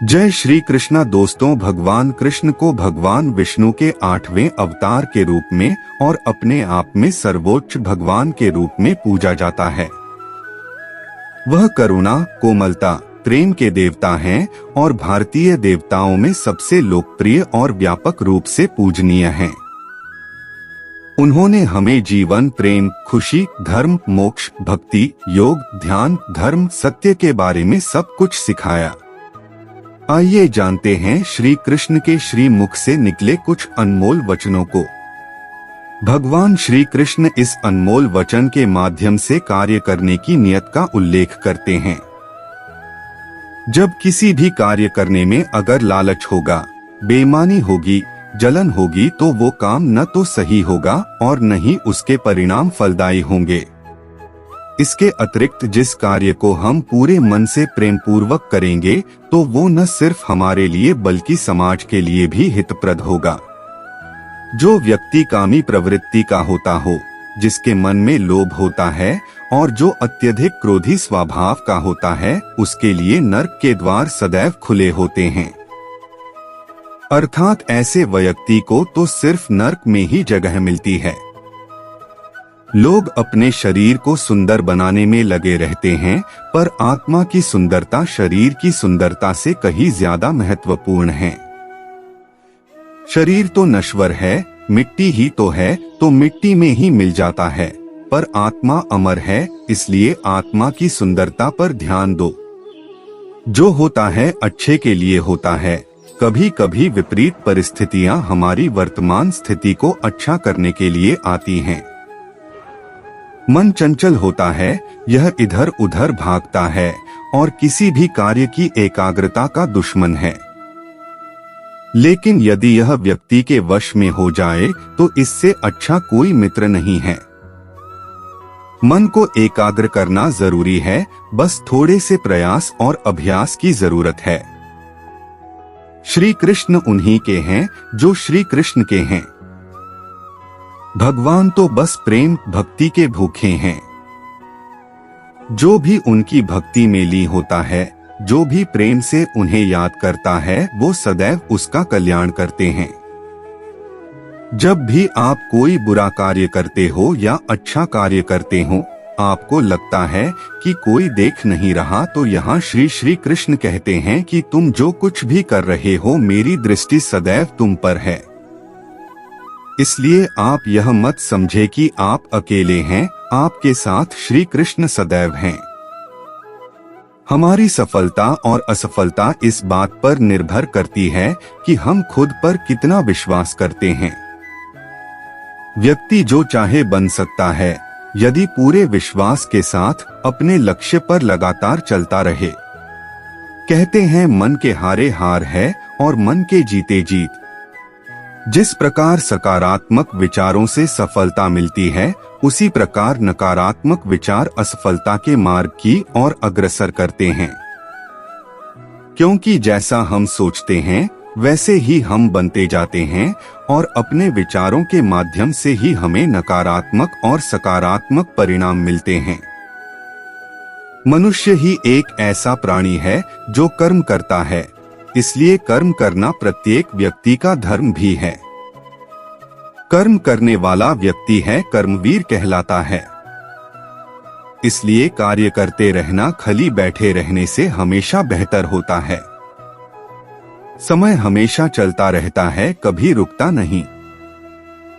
जय श्री कृष्णा। दोस्तों, भगवान कृष्ण को भगवान विष्णु के 8वें अवतार के रूप में और अपने आप में सर्वोच्च भगवान के रूप में पूजा जाता है। वह करुणा, कोमलता, प्रेम के देवता हैं और भारतीय देवताओं में सबसे लोकप्रिय और व्यापक रूप से पूजनीय हैं। उन्होंने हमें जीवन, प्रेम, खुशी, धर्म, मोक्ष, भक्ति, योग, ध्यान, धर्म, सत्य के बारे में सब कुछ सिखाया। आइए जानते हैं श्री कृष्ण के श्री मुख से निकले कुछ अनमोल वचनों को। भगवान श्री कृष्ण इस अनमोल वचन के माध्यम से कार्य करने की नियत का उल्लेख करते हैं। जब किसी भी कार्य करने में अगर लालच होगा, बेईमानी होगी, जलन होगी तो वो काम न तो सही होगा और न ही उसके परिणाम फलदायी होंगे। इसके अतिरिक्त जिस कार्य को हम पूरे मन से प्रेम पूर्वक करेंगे तो वो न सिर्फ हमारे लिए बल्कि समाज के लिए भी हितप्रद होगा। जो व्यक्ति कामी प्रवृत्ति का होता हो, जिसके मन में लोभ होता है और जो अत्यधिक क्रोधी स्वभाव का होता है, उसके लिए नर्क के द्वार सदैव खुले होते हैं। अर्थात ऐसे व्यक्ति को तो सिर्फ नर्क में ही जगह मिलती है। लोग अपने शरीर को सुंदर बनाने में लगे रहते हैं, पर आत्मा की सुंदरता शरीर की सुंदरता से कहीं ज्यादा महत्वपूर्ण है। शरीर तो नश्वर है, मिट्टी ही तो है, तो मिट्टी में ही मिल जाता है, पर आत्मा अमर है, इसलिए आत्मा की सुंदरता पर ध्यान दो। जो होता है अच्छे के लिए होता है। कभी कभी विपरीत परिस्थितियां हमारी वर्तमान स्थिति को अच्छा करने के लिए आती हैं। मन चंचल होता है, यह इधर उधर भागता है और किसी भी कार्य की एकाग्रता का दुश्मन है। लेकिन यदि यह व्यक्ति के वश में हो जाए तो इससे अच्छा कोई मित्र नहीं है। मन को एकाग्र करना जरूरी है, बस थोड़े से प्रयास और अभ्यास की जरूरत है। श्री कृष्ण उन्हीं के हैं जो श्री कृष्ण के हैं। भगवान तो बस प्रेम भक्ति के भूखे हैं। जो भी उनकी भक्ति में लीन होता है, जो भी प्रेम से उन्हें याद करता है, वो सदैव उसका कल्याण करते हैं। जब भी आप कोई बुरा कार्य करते हो या अच्छा कार्य करते हो, आपको लगता है कि कोई देख नहीं रहा, तो यहाँ श्री श्री कृष्ण कहते हैं कि तुम जो कुछ भी कर रहे हो, मेरी दृष्टि सदैव तुम पर है। इसलिए आप यह मत समझे कि आप अकेले हैं, आपके साथ श्री कृष्ण सदैव हैं। हमारी सफलता और असफलता इस बात पर निर्भर करती है कि हम खुद पर कितना विश्वास करते हैं। व्यक्ति जो चाहे बन सकता है, यदि पूरे विश्वास के साथ अपने लक्ष्य पर लगातार चलता रहे। कहते हैं मन के हारे हार है और मन के जीते जीत। जिस प्रकार सकारात्मक विचारों से सफलता मिलती है, उसी प्रकार नकारात्मक विचार असफलता के मार्ग की ओर अग्रसर करते हैं। क्योंकि जैसा हम सोचते हैं वैसे ही हम बनते जाते हैं और अपने विचारों के माध्यम से ही हमें नकारात्मक और सकारात्मक परिणाम मिलते हैं। मनुष्य ही एक ऐसा प्राणी है जो कर्म करता है, इसलिए कर्म करना प्रत्येक व्यक्ति का धर्म भी है। कर्म करने वाला व्यक्ति है कर्मवीर कहलाता है। इसलिए कार्य करते रहना खाली बैठे रहने से हमेशा बेहतर होता है। समय हमेशा चलता रहता है, कभी रुकता नहीं।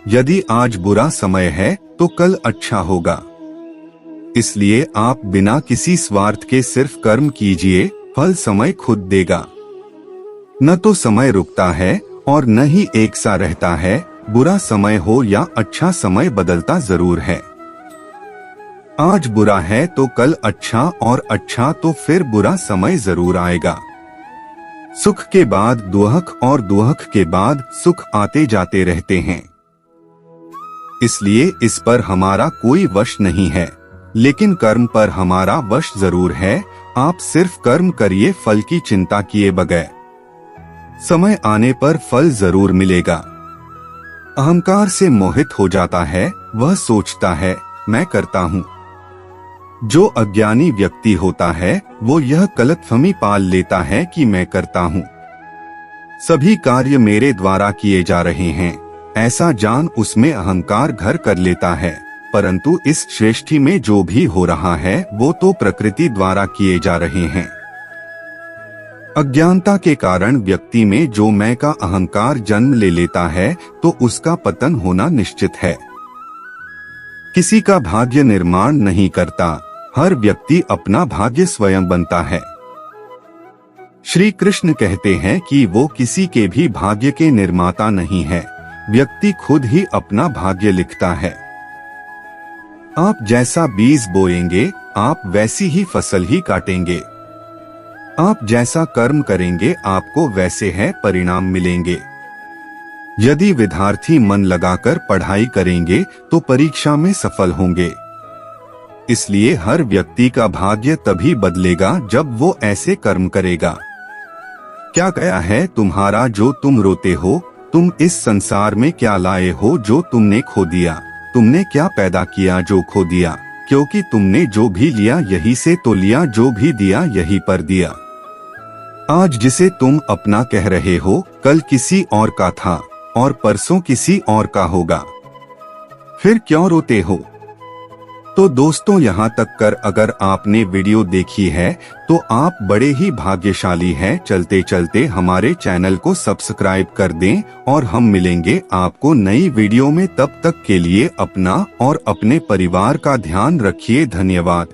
यदि आज बुरा समय है तो कल अच्छा होगा। इसलिए आप बिना किसी स्वार्थ के सिर्फ कर्म कीजिए, फल समय खुद देगा। न तो समय रुकता है और न ही एक सा रहता है। बुरा समय हो या अच्छा समय बदलता जरूर है। आज बुरा है तो कल अच्छा, और अच्छा तो फिर बुरा समय जरूर आएगा। सुख के बाद दुख और दुख के बाद सुख आते जाते रहते हैं। इसलिए इस पर हमारा कोई वश नहीं है, लेकिन कर्म पर हमारा वश जरूर है। आप सिर्फ कर्म करिए, फल की चिंता किए बगैर। समय आने पर फल जरूर मिलेगा। अहंकार से मोहित हो जाता है, वह सोचता है मैं करता हूँ। जो अज्ञानी व्यक्ति होता है वो यह गलतफहमी पाल लेता है कि मैं करता हूँ, सभी कार्य मेरे द्वारा किए जा रहे हैं, ऐसा जान उसमें अहंकार घर कर लेता है। परंतु इस सृष्टि में जो भी हो रहा है वो तो प्रकृति द्वारा किए जा रहे हैं। अज्ञानता के कारण व्यक्ति में जो मैं का अहंकार जन्म ले लेता है तो उसका पतन होना निश्चित है। किसी का भाग्य निर्माण नहीं करता, हर व्यक्ति अपना भाग्य स्वयं बनता है। श्री कृष्ण कहते हैं कि वो किसी के भी भाग्य के निर्माता नहीं है, व्यक्ति खुद ही अपना भाग्य लिखता है। आप जैसा बीज बोएंगे आप वैसी ही फसल ही काटेंगे। आप जैसा कर्म करेंगे आपको वैसे है परिणाम मिलेंगे। यदि विद्यार्थी मन लगाकर पढ़ाई करेंगे तो परीक्षा में सफल होंगे। इसलिए हर व्यक्ति का भाग्य तभी बदलेगा जब वो ऐसे कर्म करेगा। क्या गया है तुम्हारा जो तुम रोते हो, तुम इस संसार में क्या लाए हो जो तुमने खो दिया, तुमने क्या पैदा किया जो खो दिया, क्योंकि तुमने जो भी लिया यही से तो लिया, जो भी दिया यही पर दिया। आज जिसे तुम अपना कह रहे हो कल किसी और का था और परसों किसी और का होगा, फिर क्यों रोते हो। तो दोस्तों यहाँ तक कर अगर आपने वीडियो देखी है तो आप बड़े ही भाग्यशाली हैं। चलते चलते हमारे चैनल को सब्सक्राइब कर दें और हम मिलेंगे आपको नई वीडियो में। तब तक के लिए अपना और अपने परिवार का ध्यान रखिए। धन्यवाद।